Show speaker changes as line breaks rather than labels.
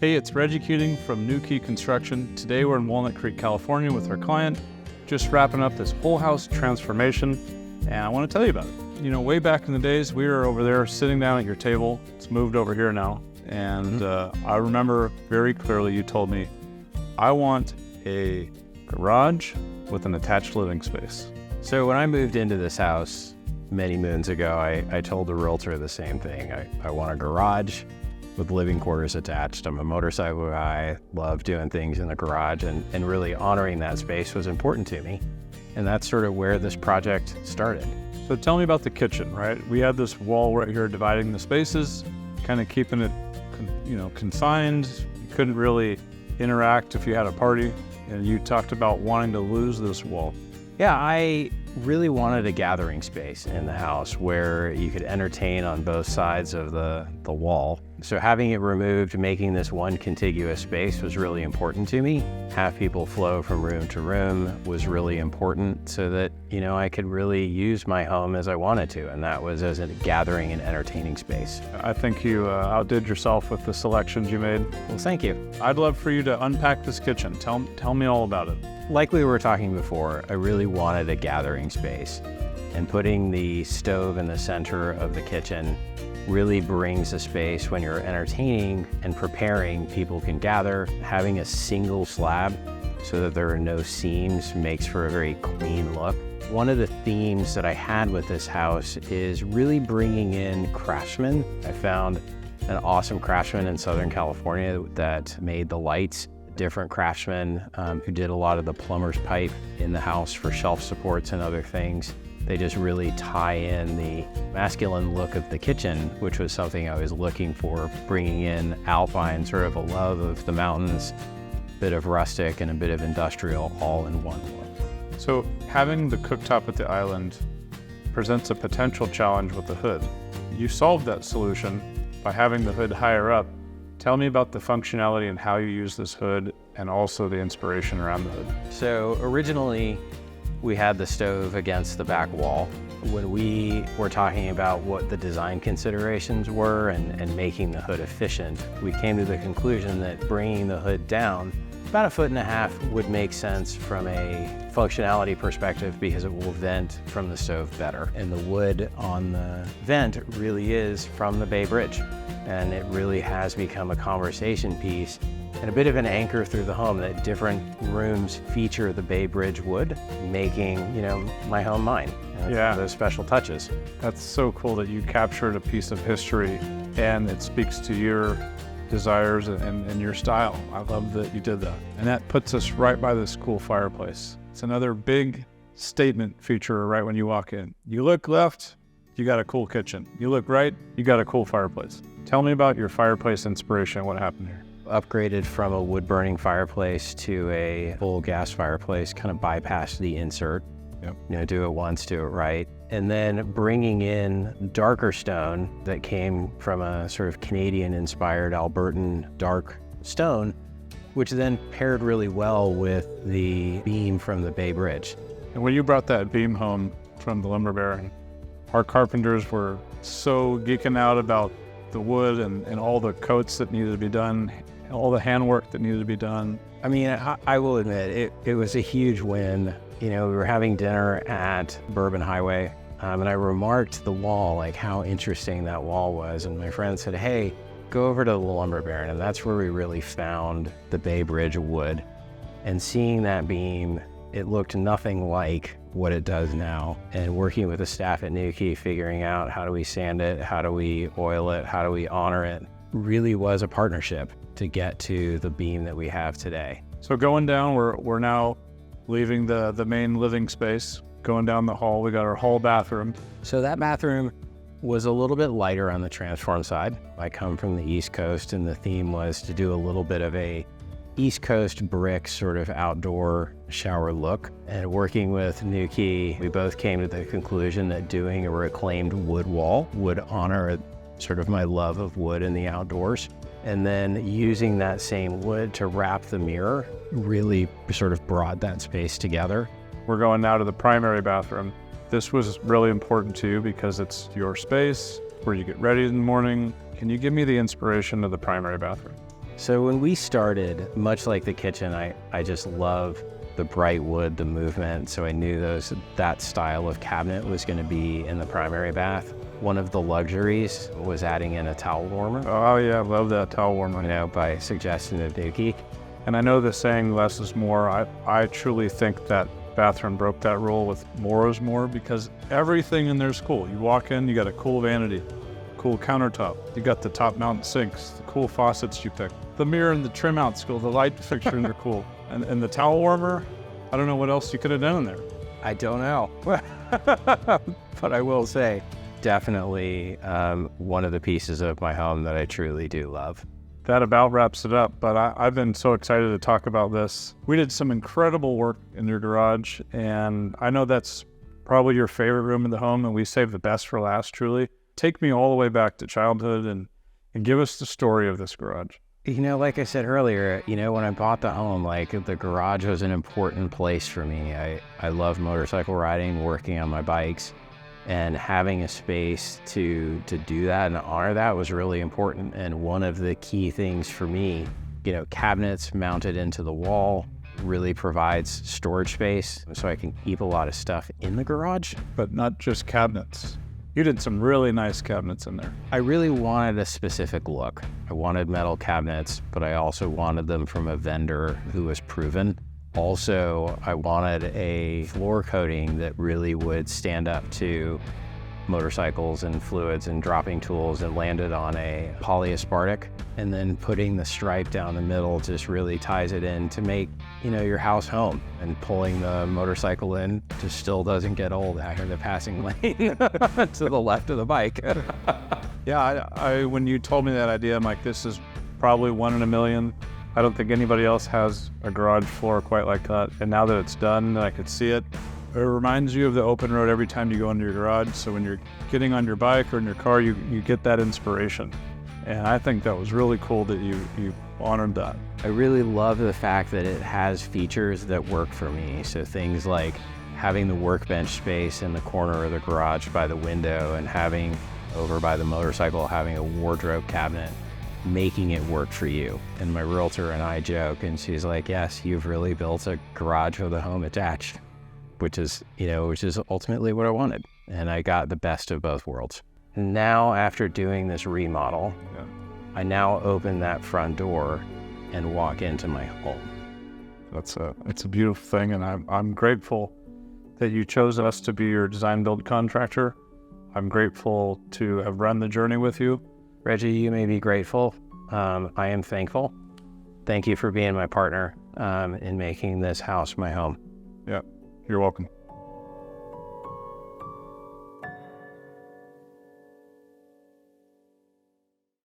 Hey, it's Reggie Keating from New Key Construction. Today we're in Walnut Creek, California with our client, just wrapping up this whole house transformation, and I want to tell you about it. You know, way back in the days, we were over there sitting down at your table. It's moved over here now, and I remember very clearly you told me, I want a garage with an attached living space.
So when I moved into this house many moons ago, I told the realtor the same thing. I want a garage with living quarters attached. I'm a motorcycle guy, love doing things in the garage, and really honoring that space was important to me. And that's sort of where this project started.
So tell me about the kitchen, right? We had this wall right here dividing the spaces, kind of keeping it, confined. You couldn't really interact if you had a party, and you talked about wanting to lose this wall.
Yeah, I really wanted a gathering space in the house where you could entertain on both sides of the wall. So having it removed, making this one contiguous space was really important to me. Have people flow from room to room was really important so that, I could really use my home as I wanted to, and that was as a gathering and entertaining space.
I think you outdid yourself with the selections you made.
Well, thank you.
I'd love for you to unpack this kitchen. Tell me all about it.
Like we were talking before, I really wanted a gathering space, and putting the stove in the center of the kitchen really brings a space when you're entertaining and preparing. People can gather. Having a single slab so that there are no seams makes for a very clean look. One of the themes that I had with this house is really bringing in craftsmen. I found an awesome craftsman in Southern California that made the lights. Different craftsmen who did a lot of the plumber's pipe in the house for shelf supports and other things. They just really tie in the masculine look of the kitchen, which was something I was looking for, bringing in alpine, sort of a love of the mountains, a bit of rustic and a bit of industrial all in one look.
So having the cooktop at the island presents a potential challenge with the hood. You solved that solution by having the hood higher up. Tell me about the functionality and how you use this hood, and also the inspiration around the hood.
So originally, we had the stove against the back wall. When we were talking about what the design considerations were and making the hood efficient, we came to the conclusion that bringing the hood down about 1.5 feet would make sense from a functionality perspective because it will vent from the stove better. And the wood on the vent really is from the Bay Bridge. And it really has become a conversation piece and a bit of an anchor through the home that different rooms feature the Bay Bridge wood, making, my home mine.
Yeah.
Those special touches.
That's so cool that you captured a piece of history and it speaks to your desires and your style. I love that you did that. And that puts us right by this cool fireplace. It's another big statement feature right when you walk in. You look left, you got a cool kitchen. You look right, you got a cool fireplace. Tell me about your fireplace inspiration. What happened here?
Upgraded from a wood-burning fireplace to a full gas fireplace, kind of bypassed the insert.
Yep.
Do it once, do it right. And then bringing in darker stone that came from a sort of Canadian-inspired Albertan dark stone, which then paired really well with the beam from the Bay Bridge.
And when you brought that beam home from the lumber baron, our carpenters were so geeking out about the wood and all the coats that needed to be done, all the handwork that needed to be done.
I mean, I will admit, it was a huge win. We were having dinner at Bourbon Highway, and I remarked the wall, like how interesting that wall was. And my friend said, hey, go over to the lumber baron. And that's where we really found the Bay Bridge wood. And seeing that beam, it looked nothing like what it does now. And working with the staff at New Key, figuring out how do we sand it, how do we oil it, how do we honor it, really was a partnership to get to the beam that we have today.
So going down, we're now leaving the main living space, going down the hall. We got our hall bathroom.
So that bathroom was a little bit lighter on the transform side. I come from the East Coast, and the theme was to do a little bit of a East Coast brick sort of outdoor shower look. And working with New Key, we both came to the conclusion that doing a reclaimed wood wall would honor sort of my love of wood in the outdoors. And then using that same wood to wrap the mirror really sort of brought that space together.
We're going now to the primary bathroom. This was really important to you because it's your space where you get ready in the morning. Can you give me the inspiration of the primary bathroom?
So when we started, much like the kitchen, I just love the bright wood, the movement. So I knew that style of cabinet was going to be in the primary bath. One of the luxuries was adding in a towel warmer.
Oh yeah, I love that towel warmer.
You know, by suggestion of Nuki.
And I know the saying less is more. I truly think that bathroom broke that rule with more is more, because everything in there is cool. You walk in, you got a cool vanity, cool countertop. You got the top mount sinks, the cool faucets you pick. The mirror and the trim out's cool, the light fixture are cool. And the towel warmer, I don't know what else you could have done in there.
I don't know. But I will say, definitely one of the pieces of my home that I truly do love.
That about wraps it up, but I've been so excited to talk about this. We did some incredible work in your garage, and I know that's probably your favorite room in the home, and we saved the best for last, truly. Take me all the way back to childhood and give us the story of this garage.
You know, like I said earlier, you know, when I bought the home, like the garage was an important place for me. I love motorcycle riding, working on my bikes, and having a space to do that and honor that was really important. And one of the key things for me, you know, cabinets mounted into the wall really provides storage space so I can keep a lot of stuff in the garage.
But not just cabinets. You did some really nice cabinets in there.
I really wanted a specific look. I wanted metal cabinets, but I also wanted them from a vendor who was proven. Also, I wanted a floor coating that really would stand up to motorcycles and fluids and dropping tools, and landed on a polyaspartic. And then putting the stripe down the middle just really ties it in to make, you know, your house home. And pulling the motorcycle in just still doesn't get old after the passing lane to the left of the bike.
Yeah, I when you told me that idea, I'm like, this is probably 1 in a million. I don't think anybody else has a garage floor quite like that. And now that it's done, I could see it. It reminds you of the open road every time you go into your garage. So when you're getting on your bike or in your car, you get that inspiration. And I think that was really cool that you honored that.
I really love the fact that it has features that work for me. So things like having the workbench space in the corner of the garage by the window, and having over by the motorcycle, having a wardrobe cabinet, making it work for you. And my realtor and I joke, and she's like, yes, you've really built a garage with a home attached, which is ultimately what I wanted. And I got the best of both worlds. Now, after doing this remodel, I now open that front door and walk into my home.
It's a beautiful thing, and I'm grateful that you chose us to be your design build contractor. I'm grateful to have run the journey with you.
Reggie, you may be grateful. I am thankful. Thank you for being my partner in making this house my home.
Yeah, you're welcome.